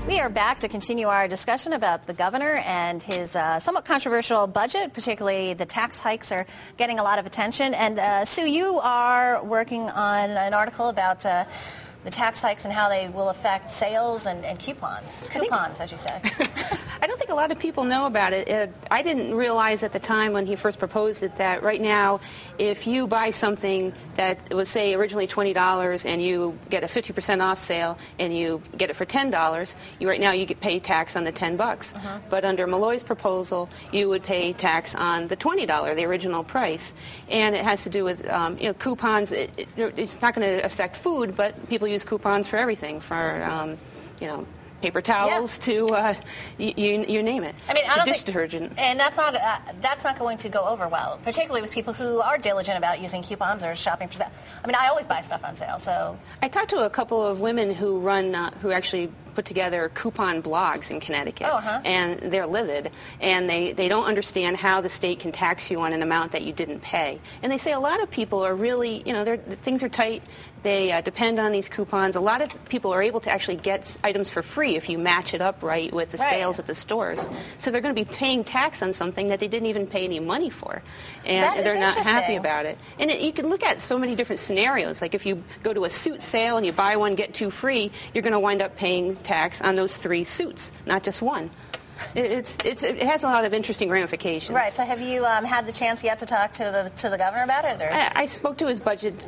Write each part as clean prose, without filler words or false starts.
We are back to continue our discussion about the governor and his somewhat controversial budget. Particularly the tax hikes are getting a lot of attention. And Sue, you are working on an article about the tax hikes and how they will affect sales and coupons, as you say. I don't think a lot of people know about it. I didn't realize at the time when he first proposed it that right now, if you buy something that was, say, originally $20 and you get a 50% off sale and you get it for $10, right now you get pay tax on the $10. But under Malloy's proposal, you would pay tax on the $20, the original price. And it has to do with coupons. It's not going to affect food, but people use coupons for everything, for paper towels to you name it. I mean, I don't dish think, detergent. And that's not going to go over well, particularly with people who are diligent about using coupons or shopping for stuff. I mean, I always buy stuff on sale. So I talked to a couple of women who who actually put together coupon blogs in Connecticut, and they're livid, and they don't understand how the state can tax you on an amount that you didn't pay. And they say a lot of people are really, things are tight. They depend on these coupons. A lot of people are able to actually get items for free if you match it up right with the sales at the stores. So they're going to be paying tax on something that they didn't even pay any money for, and they're not happy about it. And you can look at so many different scenarios. Like if you go to a suit sale and you buy one, get two free, you're going to wind up paying tax on those 3 suits, not just one. It has a lot of interesting ramifications. Right. So have you had the chance yet to talk to the governor about it? Or? I spoke to his budget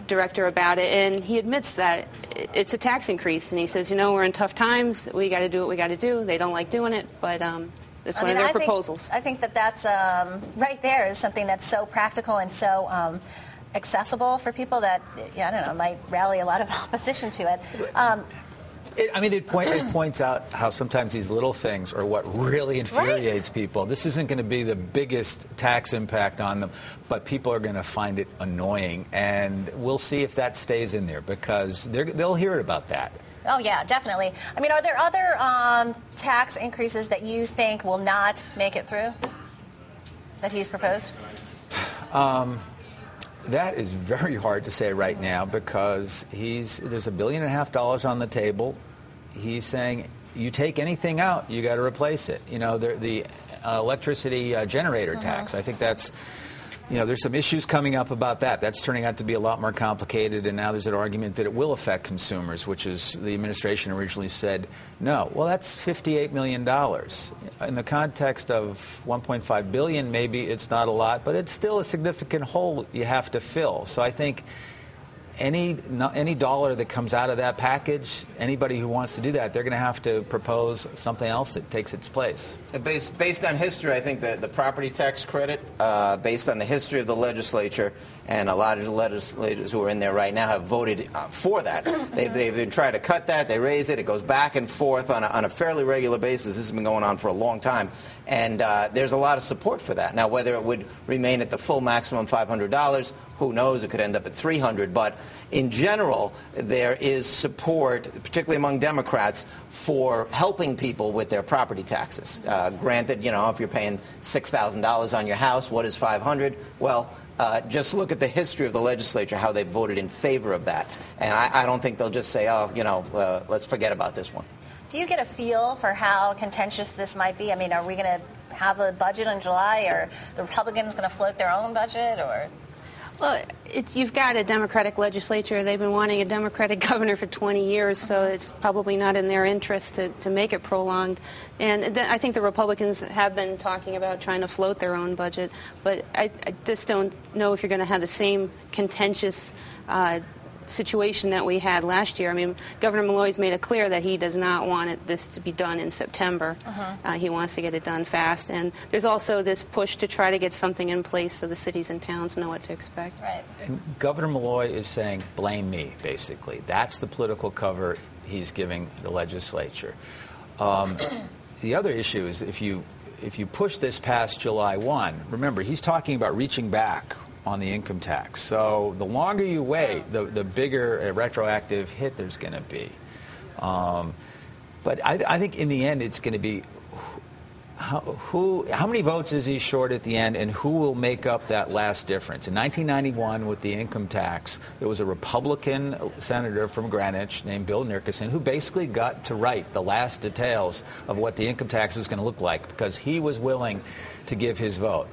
director about it, and he admits that it's a tax increase. And he says, we're in tough times. We got to do what we got to do. They don't like doing it, but it's one of their proposals. I think that's right there is something that's so practical and so accessible for people that, might rally a lot of opposition to it. It points out how sometimes these little things are what really infuriates people. This isn't going to be the biggest tax impact on them, but people are going to find it annoying, and we'll see if that stays in there because they'll hear about that. Oh, yeah, definitely. I mean, are there other tax increases that you think will not make it through that he's proposed? That is very hard to say right now because there's $1.5 billion on the table. He's saying you take anything out, you got to replace it. The electricity generator tax. I think that's, there's some issues coming up about that. That's turning out to be a lot more complicated, and now there's an argument that it will affect consumers, which is the administration originally said no. Well, that's $58 million. In the context of $1.5 billion, maybe it's not a lot, but it's still a significant hole you have to fill. So I think any dollar that comes out of that package, anybody who wants to do that, they're going to have to propose something else that takes its place. Based on history, I think that the property tax credit, based on the history of the legislature, and a lot of the legislators who are in there right now have voted for that. They've been trying to cut that. They raise it. It goes back and forth on a fairly regular basis. This has been going on for a long time. And there's a lot of support for that. Now, whether it would remain at the full maximum $500, who knows? It could end up at $300. But in general, there is support, particularly among Democrats, for helping people with their property taxes. Granted, if you're paying $6,000 on your house, what is $500? Well, just look at the history of the legislature, how they voted in favor of that. And I don't think they'll just say, let's forget about this one. Do you get a feel for how contentious this might be? I mean, are we going to have a budget in July, or the Republicans going to float their own budget, or? Well, you've got a Democratic legislature. They've been wanting a Democratic governor for 20 years, so it's probably not in their interest to make it prolonged. And I think the Republicans have been talking about trying to float their own budget, but I just don't know if you're going to have the same contentious situation that we had last year. I mean, Governor Malloy's made it clear that he does not want this to be done in September. He wants to get it done fast. And there's also this push to try to get something in place so the cities and towns know what to expect. Right. And Governor Malloy is saying, blame me, basically. That's the political cover he's giving the legislature. The other issue is if you push this past July 1, remember, he's talking about reaching back on the income tax. So the longer you wait, the bigger a retroactive hit there's going to be. But I think in the end it's going to be how many votes is he short at the end, and who will make up that last difference? In 1991, with the income tax, there was a Republican senator from Greenwich named Bill Nickerson who basically got to write the last details of what the income tax was going to look like because he was willing to give his vote.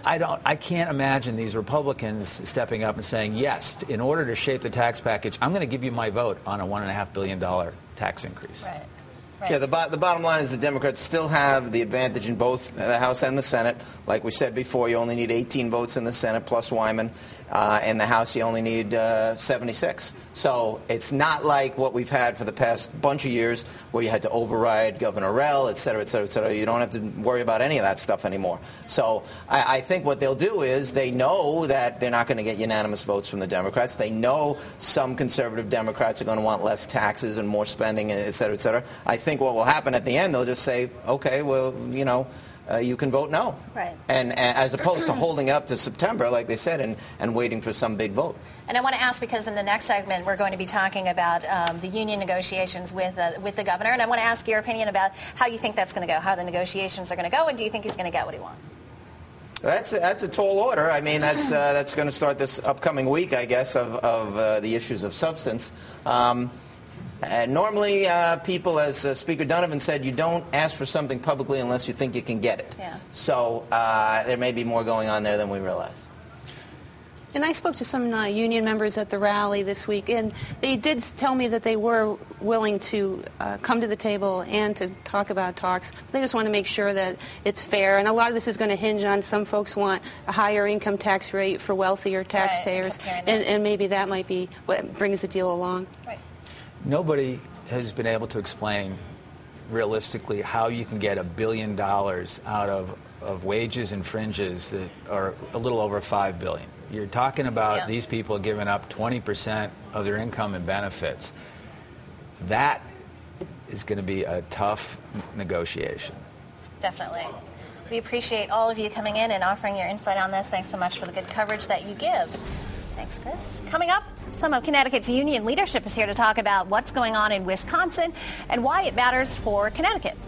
I can't imagine these Republicans stepping up and saying, yes, in order to shape the tax package, I'm going to give you my vote on a $1.5 billion tax increase. Right. Right. Yeah, the bottom line is the Democrats still have the advantage in both the House and the Senate. Like we said before, you only need 18 votes in the Senate plus Wyman. In the House, you only need 76. So it's not like what we've had for the past bunch of years where you had to override Governor Rell, et cetera, et cetera, et cetera. You don't have to worry about any of that stuff anymore. So I think what they'll do is they know that they're not going to get unanimous votes from the Democrats. They know some conservative Democrats are going to want less taxes and more spending, et cetera, et cetera. I think what will happen at the end, they'll just say, okay, well, you know, you can vote no. Right. And as opposed to holding it up to September, like they said, and waiting for some big vote. And I want to ask, because in the next segment we're going to be talking about the union negotiations with the governor, and I want to ask your opinion about how you think that's going to go, how the negotiations are going to go, and do you think he's going to get what he wants? That's a tall order. I mean, that's going to start this upcoming week, I guess, of the issues of substance. Normally, people, as Speaker Donovan said, you don't ask for something publicly unless you think you can get it. Yeah. So there may be more going on there than we realize. And I spoke to some union members at the rally this week, and they did tell me that they were willing to come to the table and to talk about talks. They just want to make sure that it's fair. And a lot of this is going to hinge on some folks want a higher income tax rate for wealthier taxpayers, right. and maybe that might be what brings the deal along. Right. Nobody has been able to explain realistically how you can get $1 billion out of wages and fringes that are a little over $5 billion. You're talking about these people giving up 20% of their income and benefits. That is going to be a tough negotiation. Definitely. We appreciate all of you coming in and offering your insight on this. Thanks so much for the good coverage that you give. Thanks, Chris. Coming up, some of Connecticut's union leadership is here to talk about what's going on in Wisconsin and why it matters for Connecticut.